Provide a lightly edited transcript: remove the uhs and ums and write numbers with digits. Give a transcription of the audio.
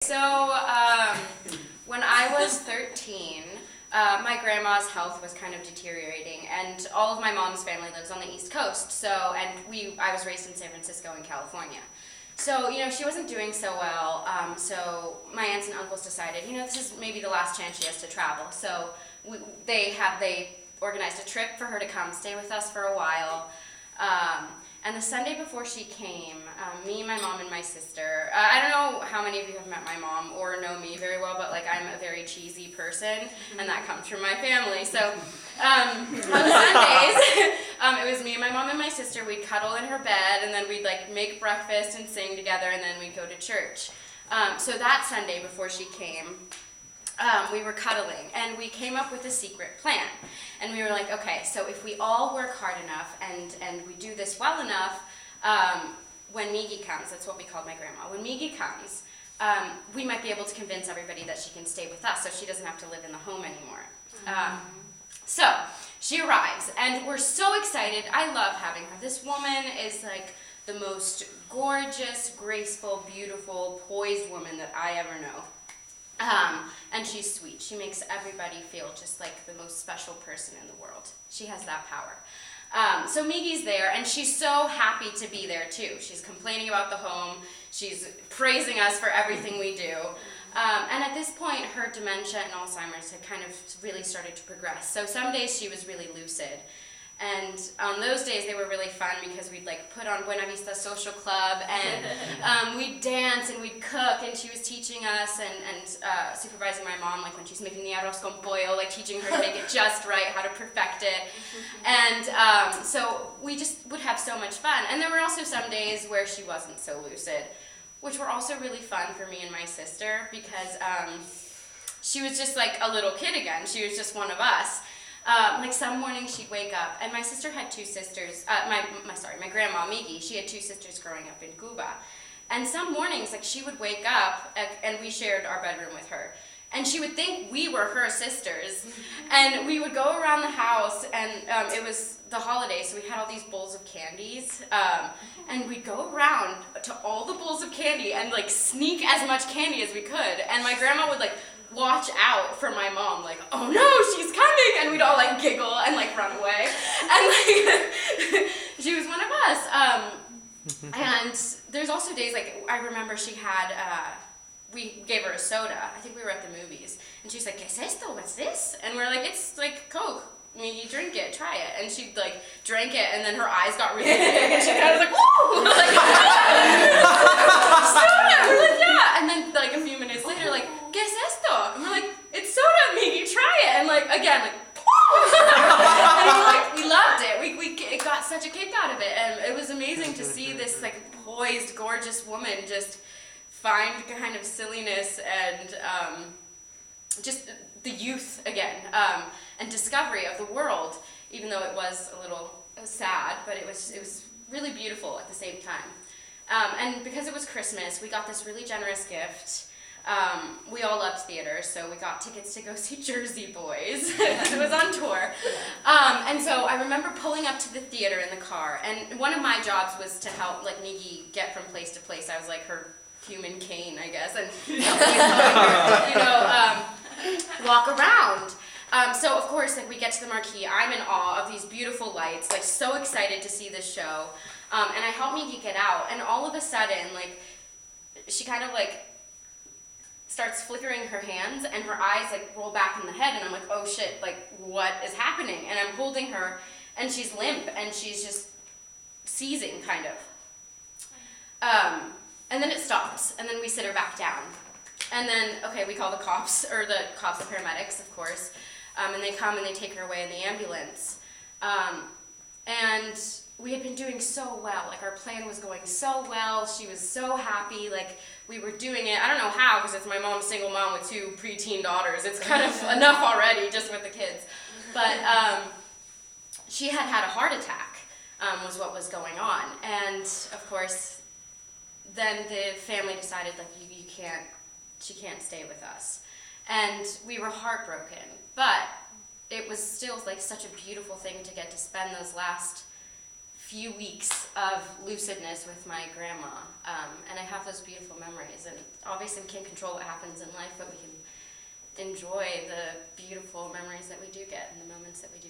So, when I was 13, my grandma's health was kind of deteriorating, and all of my mom's family lives on the East Coast. So, I was raised in San Francisco in California. So, she wasn't doing so well. So my aunts and uncles decided, this is maybe the last chance she has to travel. So they organized a trip for her to come stay with us for a while. And the Sunday before she came, me, my mom, and my sister, I don't know how many of you have met my mom or know me very well, but I'm a very cheesy person, and that comes from my family. So on Sundays, it was me and my mom and my sister. We'd cuddle in her bed, and then we'd make breakfast and sing together, and then we'd go to church. So that Sunday before she came, we were cuddling, and we came up with a secret plan. And we were like, okay, so if we all work hard enough and we do this well enough, when Migi comes, that's what we called my grandma, when Migi comes, we might be able to convince everybody that she can stay with us so she doesn't have to live in the home anymore. So she arrives, and we're so excited. I love having her. This woman is the most gorgeous, graceful, beautiful, poised woman that I ever know. And she's sweet. She makes everybody feel just like the most special person in the world. She has that power. So Migi's there, and she's so happy to be there too. She's complaining about the home. She's praising us for everything we do. And at this point, her dementia and Alzheimer's had kind of really started to progress. So some days she was really lucid. And on those days, they were really fun because we'd put on Buena Vista Social Club, and we'd dance and we'd cook, and she was teaching us and supervising my mom, when she's making the arroz con pollo, teaching her to make it just right, how to perfect it. And so we just would have so much fun. And there were also some days where she wasn't so lucid, which were also really fun for me and my sister because she was just a little kid again. She was just one of us. Some mornings she'd wake up, and my sister had two sisters, my grandma, Migi, she had two sisters growing up in Cuba. And some mornings, she would wake up, and we shared our bedroom with her. And she would think we were her sisters. And we would go around the house, and it was the holidays, so we had all these bowls of candies. And we'd go around to all the bowls of candy and, sneak as much candy as we could. And my grandma would, watch out for my mom, oh no, she's coming, and we'd all giggle and run away, and she was one of us. And there's also days I remember she had we gave her a soda. I think we were at the movies, and she's like, "¿Qué es esto? What's this?" And we're like, "It's Coke. I mean, you drink it, try it." And she drank it, and then her eyes got really big, and she kind of was "Woo!" Soda. We're like, "Yeah." And then a few minutes later, "¿Qué es esto?" And we're like, "It's soda, Migi, try it." And again, and we loved it. We got such a kick out of it, and it was amazing to see this poised, gorgeous woman just find kind of silliness and just the youth again, and discovery of the world, even though it was a little sad, but it was really beautiful at the same time. And because it was Christmas, we got this really generous gift. We all loved theater, so we got tickets to go see Jersey Boys. It was on tour. And so I remember pulling up to the theater in the car, and one of my jobs was to help Migi get from place to place. I was her human cane, I guess, and walk around. So of course, we get to the marquee. I'm in awe of these beautiful lights, so excited to see this show. And I help Migi get out, and all of a sudden, she kind of starts flickering her hands, and her eyes roll back in the head, and I'm oh shit, what is happening? And I'm holding her, and she's limp, and she's just seizing, kind of. And then it stops, and then we sit her back down. And then, okay, we call the cops, the paramedics, of course, and they come and they take her away in the ambulance. And we had been doing so well, our plan was going so well, she was so happy, we were doing it. I don't know how, because it's my mom's single mom with two preteen daughters. It's kind of enough already, just with the kids. But she had had a heart attack, was what was going on. And, of course, then the family decided, she can't stay with us. And we were heartbroken, but it was still such a beautiful thing to get to spend those last few weeks of lucidness with my grandma, and I have those beautiful memories. And obviously, we can't control what happens in life, but we can enjoy the beautiful memories that we do get and the moments that we do